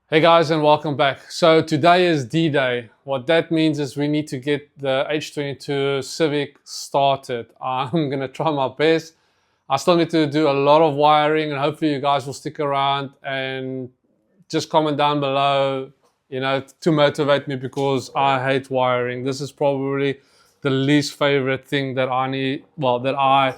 Hey guys, and welcome back. So today is D-Day. What that means is we need to get the H22 Civic started. I'm gonna try my best. I still need to do a lot of wiring, and hopefully you guys will stick around and just comment down below, to motivate me, because I hate wiring. This is probably the least favorite thing that I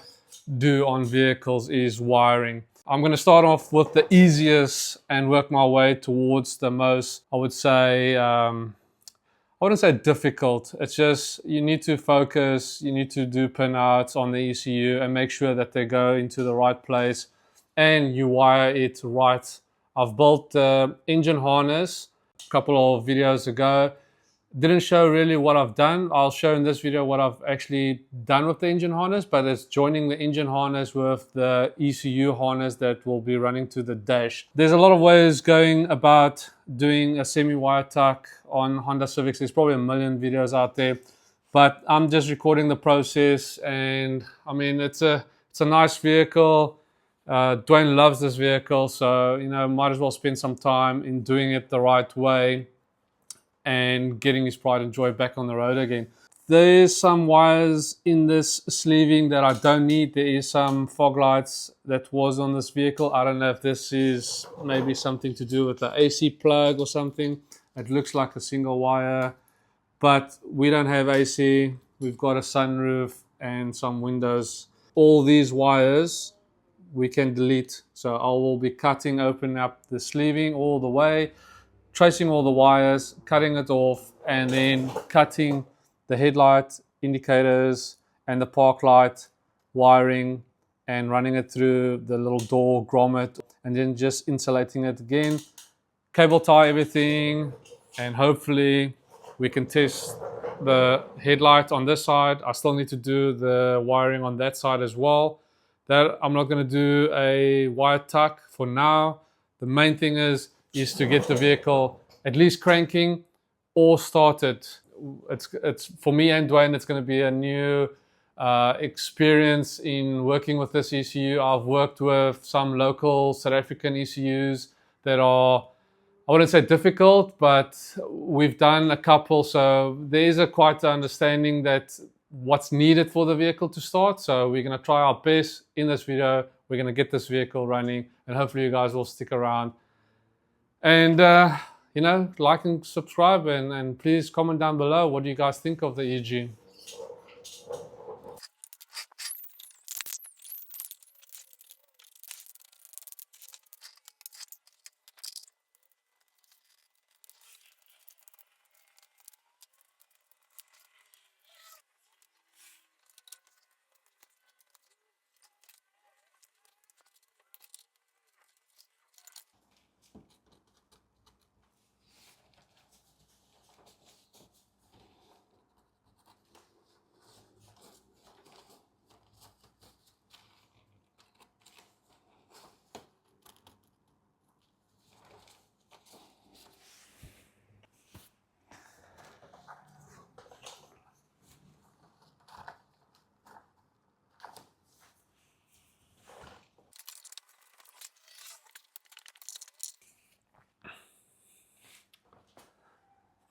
do on vehicles is wiring. I'm going to start off with the easiest and work my way towards the most, I would say, I wouldn't say difficult. It's just you need to focus, you need to do pinouts on the ECU and make sure that they go into the right place and you wire it right. I've built the engine harness a couple of videos ago. Didn't show really what I've done. I'll show in this video what I've actually done with the engine harness, but it's joining the engine harness with the ECU harness that will be running to the dash. There's a lot of ways going about doing a semi-wire tuck on Honda Civics. There's probably a million videos out there, but I'm just recording the process. And I mean, it's a nice vehicle. Dwayne loves this vehicle, so might as well spend some time in doing it the right way and getting his pride and joy back on the road again. There's some wires in this sleeving that I don't need. There is some fog lights that was on this vehicle. I don't know if this is maybe something to do with the AC plug or something. It looks like a single wire, but we don't have AC. We've got a sunroof and some windows. All these wires we can delete. So I will be cutting open up the sleeving all the way, tracing all the wires, cutting it off, and then cutting the headlight, indicators, and the park light wiring, and running it through the little door grommet, and then just insulating it again, cable tie everything, and hopefully we can test the headlight on this side. I still need to do the wiring on that side as well. That I'm not going to do a wire tuck for now. The main thing is to get the vehicle at least cranking or started. It's for me and Dwayne, it's going to be a new experience in working with this ECU. I've worked with some local South African ECUs that are, I wouldn't say difficult, but we've done a couple, so there is a quite understanding that what's needed for the vehicle to start. So we're going to try our best in this video. We're going to get this vehicle running, and hopefully you guys will stick around. And like and subscribe, and please comment down below what do you guys think of the EG.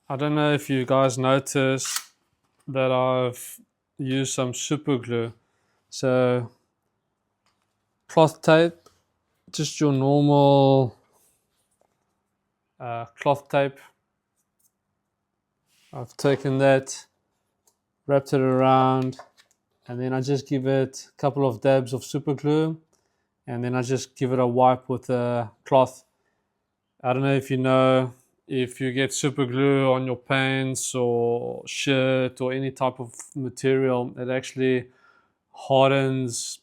I don't know if you guys noticed that I've used some super glue. So cloth tape, just your normal cloth tape. I've taken that, wrapped it around, and then I just give it a couple of dabs of super glue, and then I just give it a wipe with a cloth. I don't know if you know, if you get super glue on your pants or shirt or any type of material, it actually hardens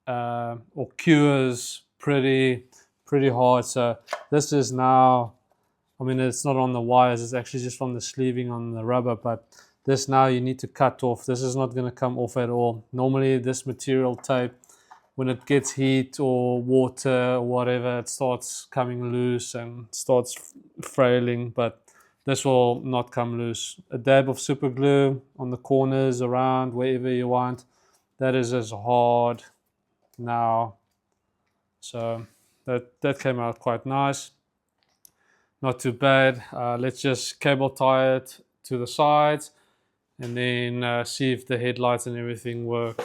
or cures pretty hard. So this is now, I mean, it's not on the wires, it's actually just on the sleeving on the rubber, but this now you need to cut off. This is not going to come off at all. Normally this material tape, when it gets heat or water or whatever, it starts coming loose and starts frailing, but this will not come loose. A dab of super glue on the corners, around, wherever you want. That is as hard now. So that came out quite nice. not too bad. Let's just cable tie it to the sides and then see if the headlights and everything work.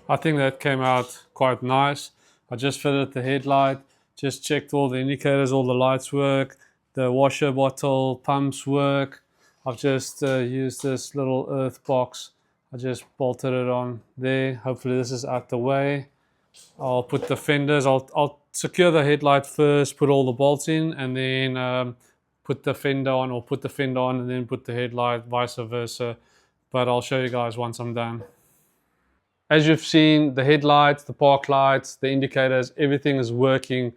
I think that came out quite nice. I just fitted the headlight, just checked all the indicators, all the lights work, the washer bottle pumps work. I've just used this little earth box. I just bolted it on there. Hopefully this is out the way. I'll put the fenders, I'll secure the headlight first, put all the bolts in, and then put the fender on, or put the fender on and then put the headlight, vice versa. But I'll show you guys once I'm done. As you've seen, the headlights, the park lights, the indicators, everything is working.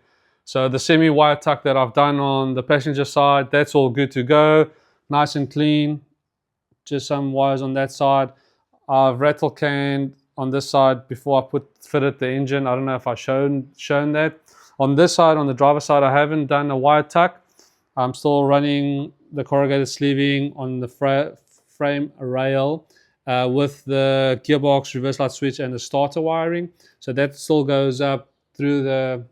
So the semi-wire tuck that I've done on the passenger side, that's all good to go. Nice and clean. Just some wires on that side. I've rattle canned on this side before I fitted the engine. I don't know if I've shown that. On this side, on the driver's side, I haven't done a wire tuck. I'm still running the corrugated sleeving on the frame rail with the gearbox, reverse light switch, and the starter wiring. So that still goes up through the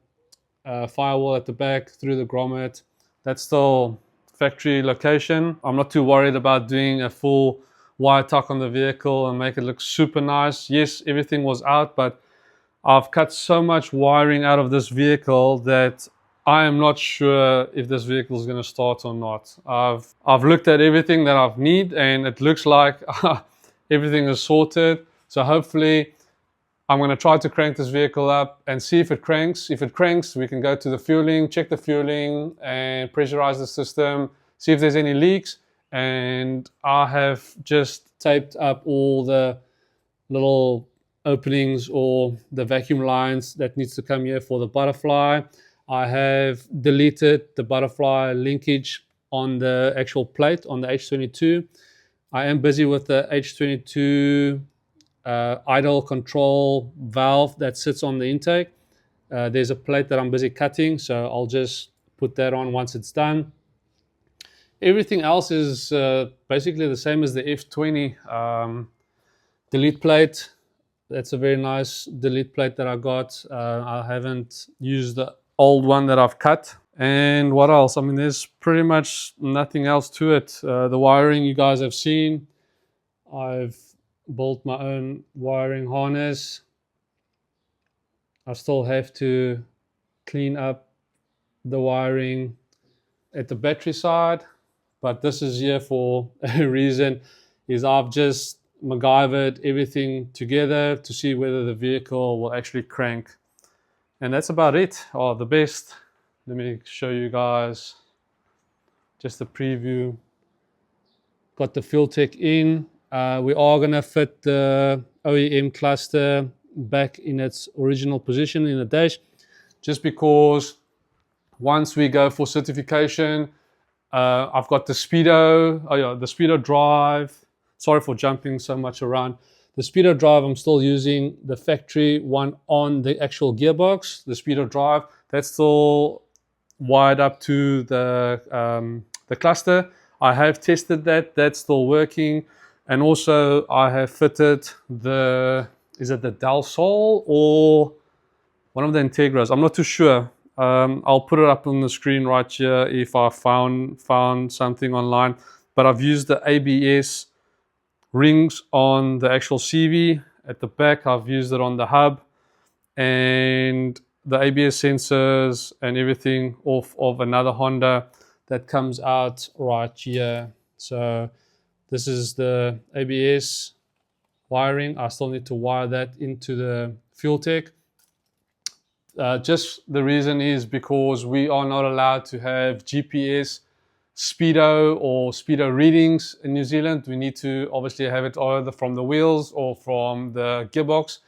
firewall at the back, through the grommet. That's still factory location. I'm not too worried about doing a full wire tuck on the vehicle and make it look super nice. Yes, everything was out, but I've cut so much wiring out of this vehicle that I am not sure if this vehicle is going to start or not. I've looked at everything that I need, and it looks like everything is sorted. So hopefully I'm going to try to crank this vehicle up and see if it cranks. If it cranks, we can go to the fueling, check the fueling and pressurize the system, see if there's any leaks. And I have just taped up all the little openings or the vacuum lines that needs to come here for the butterfly. I have deleted the butterfly linkage on the actual plate on the H22. I am busy with the H22 idle control valve that sits on the intake. There's a plate that I'm busy cutting, so I'll just put that on once it's done. Everything else is basically the same as the F20 delete plate. That's a very nice delete plate that I got. I haven't used the old one that I've cut. And what else? I mean, there's pretty much nothing else to it. The wiring you guys have seen. I've built my own wiring harness. I still have to clean up the wiring at the battery side, but this is here for a reason. Is I've just MacGyvered everything together to see whether the vehicle will actually crank. And that's about it. Oh, the best. Let me show you guys just a preview. Got the FuelTech in. We are going to fit the OEM cluster back in its original position in the dash, just because once we go for certification, I've got the Speedo, the Speedo drive. Sorry for jumping so much around. The Speedo drive, I'm still using the factory one on the actual gearbox. The Speedo drive, that's still wired up to the cluster. I have tested that, that's still working. And also I have fitted is it the Del Sol or one of the Integras? I'm not too sure. I'll put it up on the screen right here if I found something online. But I've used the ABS rings on the actual CV at the back. I've used it on the hub, and the ABS sensors and everything off of another Honda that comes out right here. So this is the ABS wiring. I still need to wire that into the FuelTech. Just the reason is because we are not allowed to have GPS speedo or speedo readings in New Zealand. We need to obviously have it either from the wheels or from the gearbox.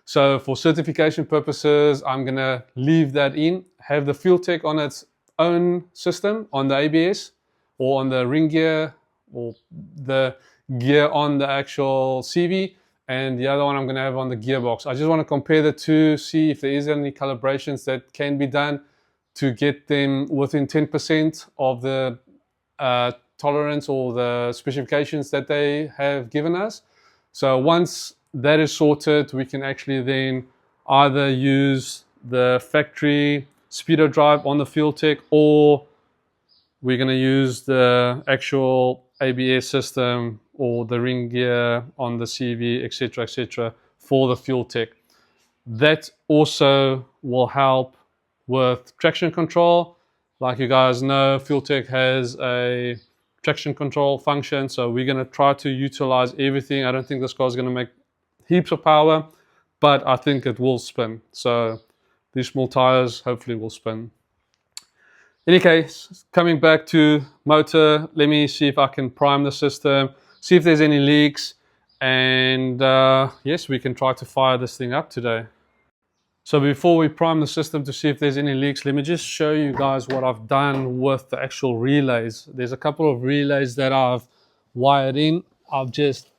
So for certification purposes, I'm gonna leave that in, have the FuelTech on its own system on the ABS or on the ring gear or the gear on the actual CV, and the other one I'm going to have on the gearbox. I just want to compare the two, see if there is any calibrations that can be done to get them within 10% of the tolerance or the specifications that they have given us. So once that is sorted, we can actually then either use the factory speedo drive on the FuelTech, or we're going to use the actual ABS system or the ring gear on the CV, etc., for the FuelTech. That also will help with traction control. Like you guys know, FuelTech has a traction control function, so we're going to try to utilize everything. I don't think this car is going to make heaps of power, but I think it will spin. So these small tires hopefully will spin. In any case, coming back to motor, let me see if I can prime the system, see if there's any leaks, and yes, we can try to fire this thing up today. So before we prime the system to see if there's any leaks, let me just show you guys what I've done with the actual relays. There's a couple of relays that I've wired in. I've just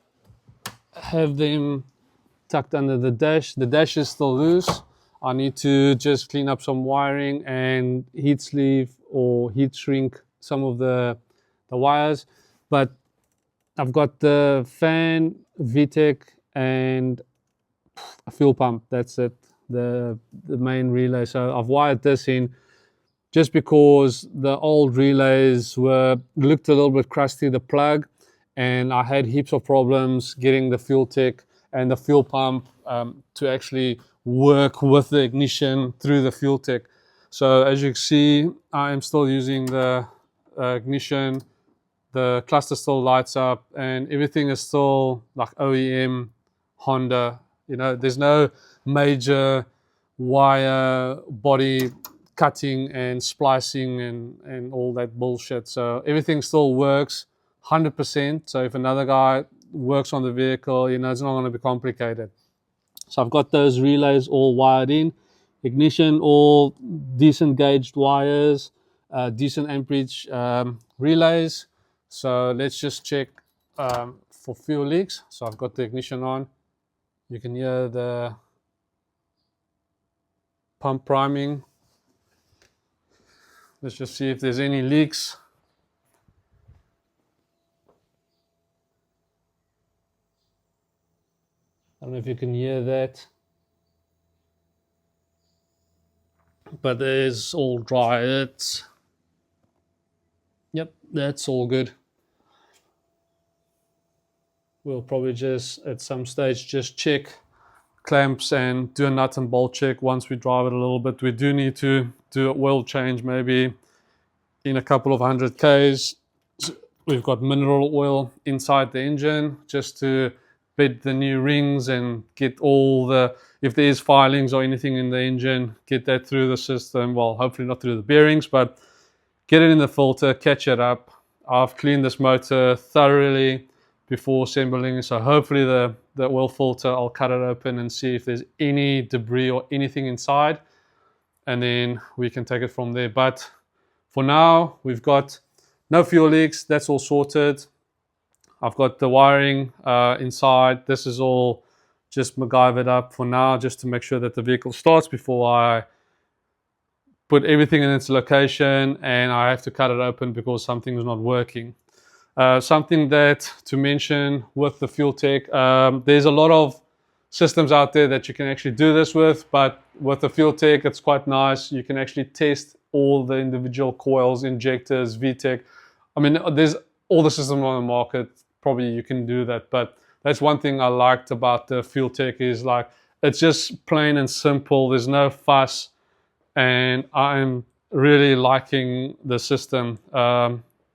have them tucked under the dash. The dash is still loose. I need to just clean up some wiring and heat sleeve or heat shrink some of the wires. But I've got the fan, VTEC, and a fuel pump. That's it, the main relay. So I've wired this in just because the old relays looked a little bit crusty, the plug, and I had heaps of problems getting the FuelTech and the fuel pump to actually work with the ignition through the FuelTech. So as you can see, I am still using the ignition. The cluster still lights up and everything is still like OEM Honda. You know, there's no major wire body cutting and splicing and all that bullshit. So everything still works 100%. So if another guy works on the vehicle, you know, it's not going to be complicated. So I've got those relays all wired in, ignition, all decent gauged wires, decent amperage relays. So let's just check for fuel leaks. So I've got the ignition on. You can hear the pump priming. Let's just see if there's any leaks. I don't know if you can hear that, but there's all dry. Yep, that's all good. We'll probably just at some stage just check clamps and do a nut and bolt check once we drive it a little bit. We do need to do an oil change maybe in a couple of 100 Ks. So we've got mineral oil inside the engine just to bed the new rings and get all the, if there is filings or anything in the engine, get that through the system. Well, hopefully not through the bearings, but get it in the filter, catch it up. I've cleaned this motor thoroughly before assembling, so hopefully the oil filter, I'll cut it open and see if there's any debris or anything inside, and then we can take it from there. But for now, we've got no fuel leaks. That's all sorted. I've got the wiring inside. This is all just MacGyvered up for now, just to make sure that the vehicle starts before I put everything in its location and I have to cut it open because something is not working. Something that to mention with the FuelTech, there's a lot of systems out there that you can actually do this with, but with the FuelTech, it's quite nice. You can actually test all the individual coils, injectors, VTEC. I mean, there's all the systems on the market. Probably you can do that, but that's one thing I liked about the FuelTech is like, it's just plain and simple. There's no fuss, and I'm really liking the system.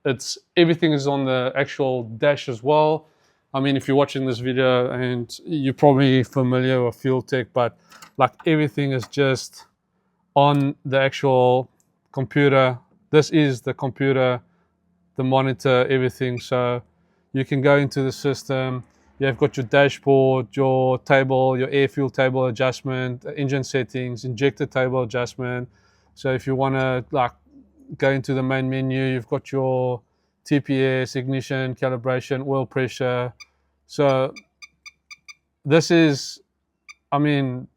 It's everything is on the actual dash as well. I mean, if you're watching this video and you're probably familiar with FuelTech, but like everything is just on the actual computer. This is the computer, the monitor, everything. So you can go into the system. You've got your dashboard, your table, your air fuel table adjustment, engine settings, injector table adjustment. So if you want to like go into the main menu, you've got your TPS, ignition, calibration, oil pressure. So this is, I mean,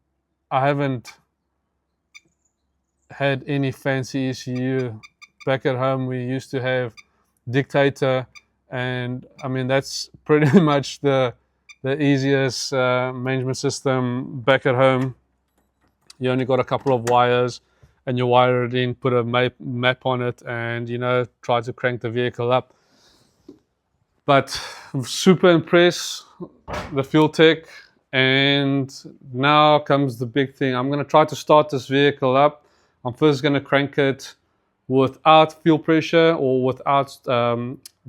I haven't had any fancy ECU. Back at home, we used to have dictator, and I mean, that's pretty much the easiest management system back at home. You only got a couple of wires and you wire it in, put a map on it, and try to crank the vehicle up. But I'm super impressed, the FuelTech. And now comes the big thing. I'm going to try to start this vehicle up. I'm first going to crank it without fuel pressure or without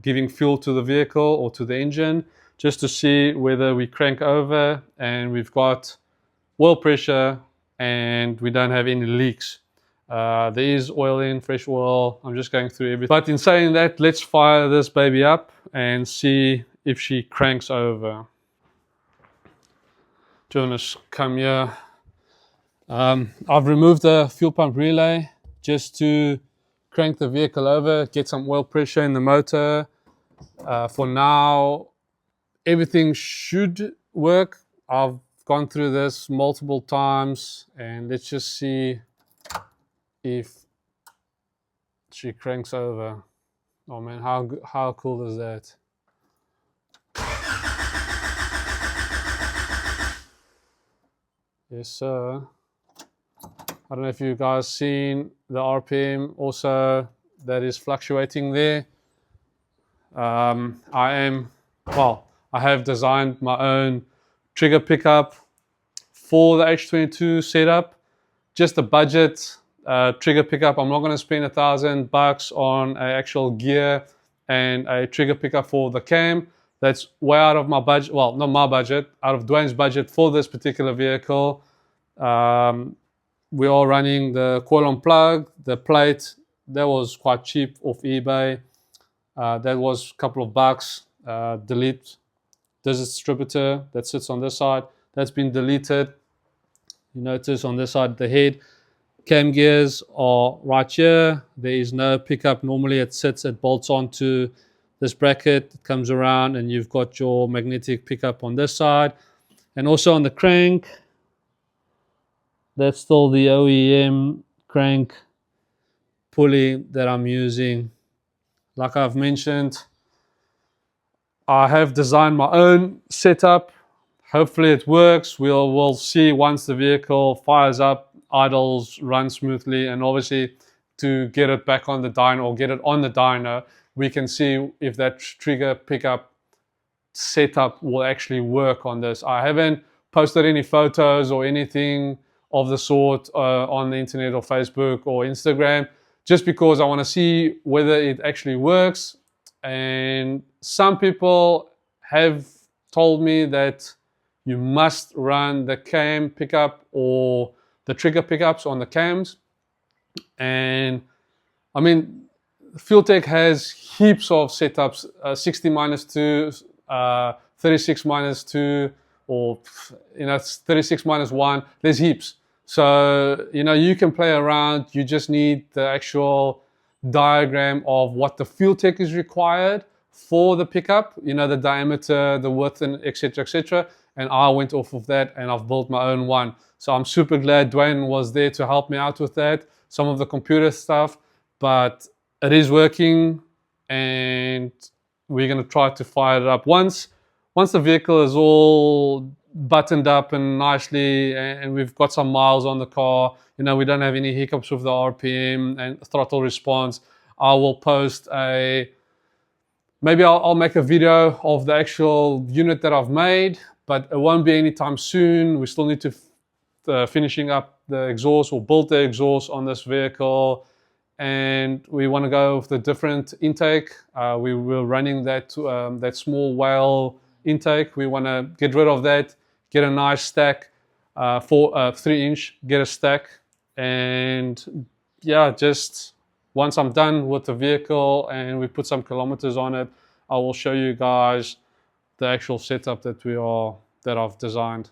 giving fuel to the vehicle or to the engine, just to see whether we crank over and we've got oil pressure and we don't have any leaks. There is oil in, fresh oil. I'm just going through everything. But in saying that, let's fire this baby up and see if she cranks over. Jonas, come here. I've removed the fuel pump relay just to crank the vehicle over, get some oil pressure in the motor. For now, everything should work. I've gone through this multiple times, and let's just see if she cranks over. Oh man, how cool is that? Yes, sir. I don't know if you guys seen the RPM also that is fluctuating there. I have designed my own trigger pickup for the H22 setup. Just a budget trigger pickup. I'm not going to spend $1,000 on an actual gear and a trigger pickup for the cam. That's way out of my budget. Well, not my budget, out of Dwayne's budget for this particular vehicle. We are running the coil on plug, the plate. That was quite cheap off eBay. That was a couple of bucks. Delete distributor that sits on this side. That's been deleted. You notice on this side the head cam gears are right here. There is no pickup. Normally it bolts onto this bracket. It comes around and you've got your magnetic pickup on this side. And also on the crank, that's still the OEM crank pulley that I'm using. Like I've mentioned, I have designed my own setup. Hopefully it works. We'll see once the vehicle fires up, idles, runs smoothly, and obviously to get it back on the dyno or get it on the dyno, we can see if that trigger pickup setup will actually work on this. I haven't posted any photos or anything of the sort on the internet or Facebook or Instagram, just because I want to see whether it actually works. And some people have told me that you must run the cam pickup or the trigger pickups on the cams. And I mean, FuelTech has heaps of setups, 60-2, 36-2, or 36-1. There's heaps. So you can play around. You just need the actual diagram of what the FuelTech is required for the pickup, the diameter, the width, and etc., etc. And I went off of that and I've built my own one. So I'm super glad Dwayne was there to help me out with that, some of the computer stuff, but it is working and we're going to try to fire it up. Once the vehicle is all buttoned up and nicely and we've got some miles on the car, we don't have any hiccups with the RPM and throttle response, I will post maybe I'll make a video of the actual unit that I've made, but it won't be anytime soon. We still need to finishing up the exhaust or build the exhaust on this vehicle, and we want to go with the different intake. We were running that small whale intake. We want to get rid of that, get a nice stack, 3-inch, get a stack, and yeah, just once I'm done with the vehicle and we put some kilometers on it, I will show you guys the actual setup that I've designed.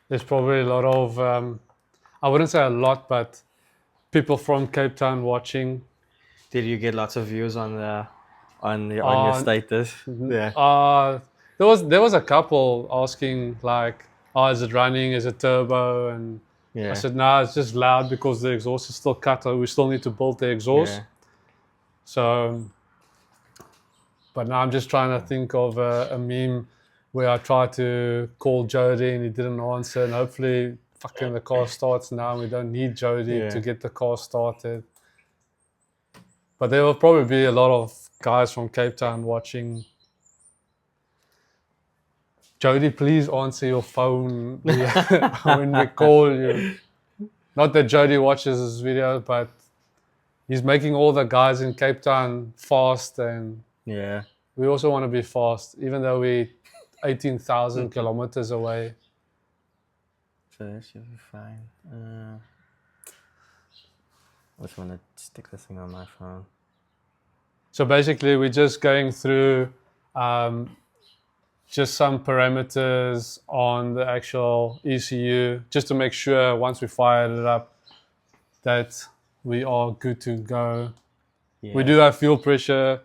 there's probably a lot of, I wouldn't say a lot, but people from Cape Town watching. Did you get lots of views on your status? Yeah. There was a couple asking like, "Oh, is it running? Is it turbo?" And I said, "No, it's just loud because the exhaust is still cut. We still need to build the exhaust." Yeah. So, but now I'm just trying to think of a meme where I tried to call Jody and he didn't answer, and hopefully, fucking the car starts now. And we don't need Jody to get the car started. But there will probably be a lot of guys from Cape Town watching. Jody, please answer your phone when we call you. Not that Jody watches this video, but he's making all the guys in Cape Town fast, and we also want to be fast, even though we're 18,000 kilometers away. So that should be fine. I just want to stick this thing on my phone. So basically, we're just going through just some parameters on the actual ECU, just to make sure once we fire it up that we are good to go. Yeah. We do have fuel pressure.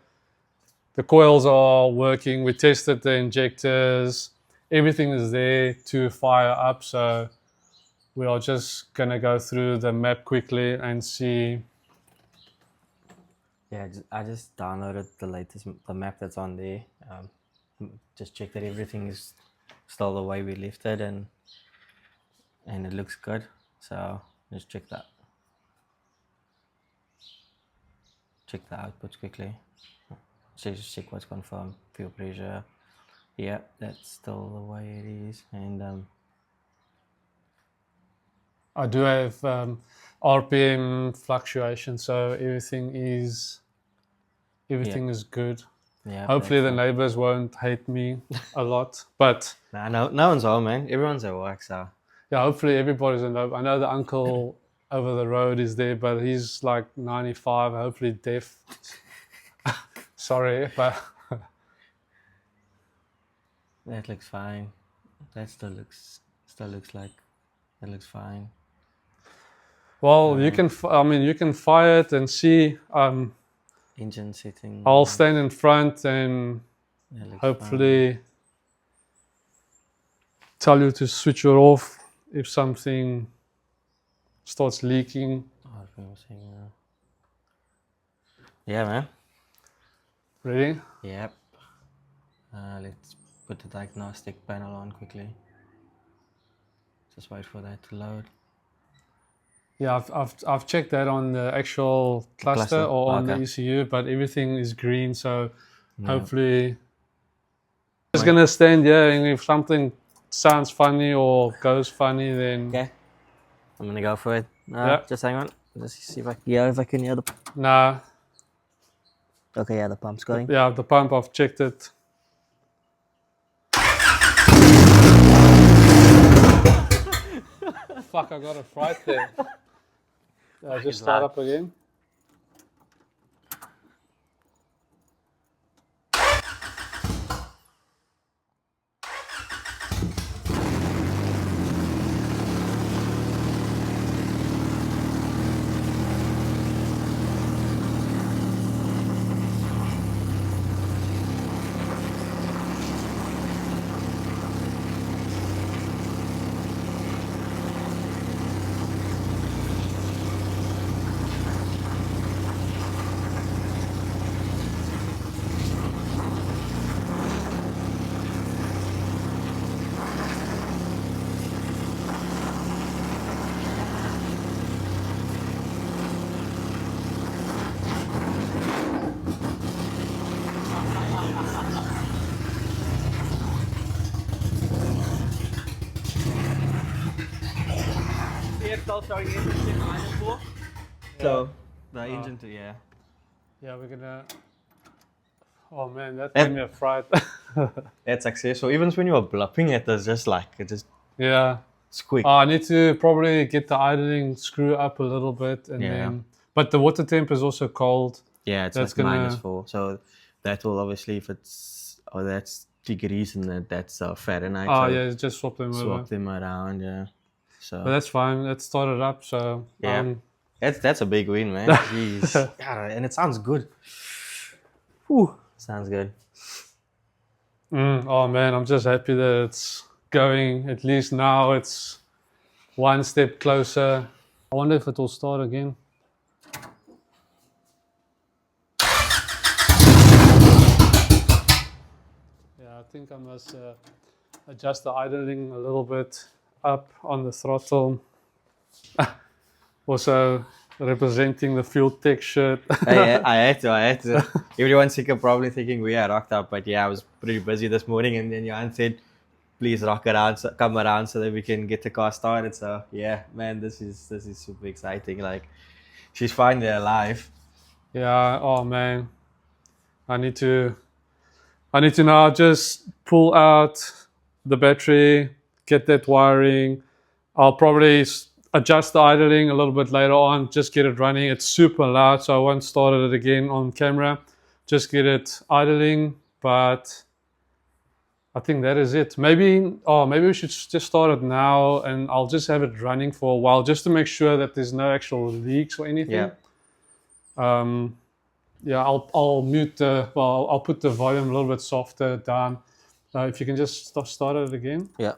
The coils are working. We tested the injectors. Everything is there to fire up. So we are just going to go through the map quickly and see. Yeah, I just downloaded the map that's on there. Just check that everything is still the way we left it, and it looks good. So just check that. Check the outputs quickly. So just check what's confirmed. Fuel pressure. Yeah, that's still the way it is. And I do have RPM fluctuation, so everything is good. Yeah, hopefully the neighbors won't hate me a lot, but no one's home, man. Everyone's at work, so yeah. Hopefully everybody's in. I know the uncle over the road is there, but he's like 95. Hopefully deaf. Sorry, but that looks fine. That still looks like that looks fine. Well, you can. You can fire it and see. Engine setting. I'll stand in front and hopefully tell you to switch it off if something starts leaking. Yeah, man. Ready? Yep. Let's put the diagnostic panel on quickly. Just wait for that to load. Yeah, I've checked that on the actual cluster or on the ECU, but everything is green, so hopefully just gonna stand here, and if something sounds funny or goes funny, then I'm gonna go for it. Just hang on. Let's see if I can hear the. Nah. Okay, yeah, the pump's going. Yeah, the pump. I've checked it. Fuck! I got a fright there. Just start up again. Showing engine -4. So the engine to Yeah, we're gonna. Oh man, that made me a fright. That's successful. Even when you were bluffing it, it's just like squeak. I need to probably get the idling screw up a little bit, and then. But the water temp is also cold. Yeah, it's like -4. So that will obviously, if it's degrees and that's Fahrenheit. Oh so yeah, just swap them over. swap them around, yeah. So But that's fine. Let's start it up. So yeah, that's a big win, man. Jeez. Yeah, and it sounds good. Whew, sounds good. Oh man, I'm just happy that it's going. At least now it's one step closer. I wonder if it will start again. Yeah, I think I must adjust the idling a little bit up on the throttle. Also representing the FuelTech shirt. I had to. Everyone's probably thinking we are rocked up, but yeah, I was pretty busy this morning, and then Johan said, "Please rock around, come around, so that we can get the car started." So yeah, man, this is super exciting. Like, she's finally alive. Yeah. Oh man, I need to now just pull out the battery, get that wiring. I'll probably adjust the idling a little bit later on, just get it running. It's super loud, so I won't start it again on camera. Just get it idling, but I think that is it. Maybe we should just start it now, and I'll just have it running for a while, just to make sure that there's no actual leaks or anything. Yeah, I'll mute I'll put the volume a little bit softer down. If you can just start it again. Yeah.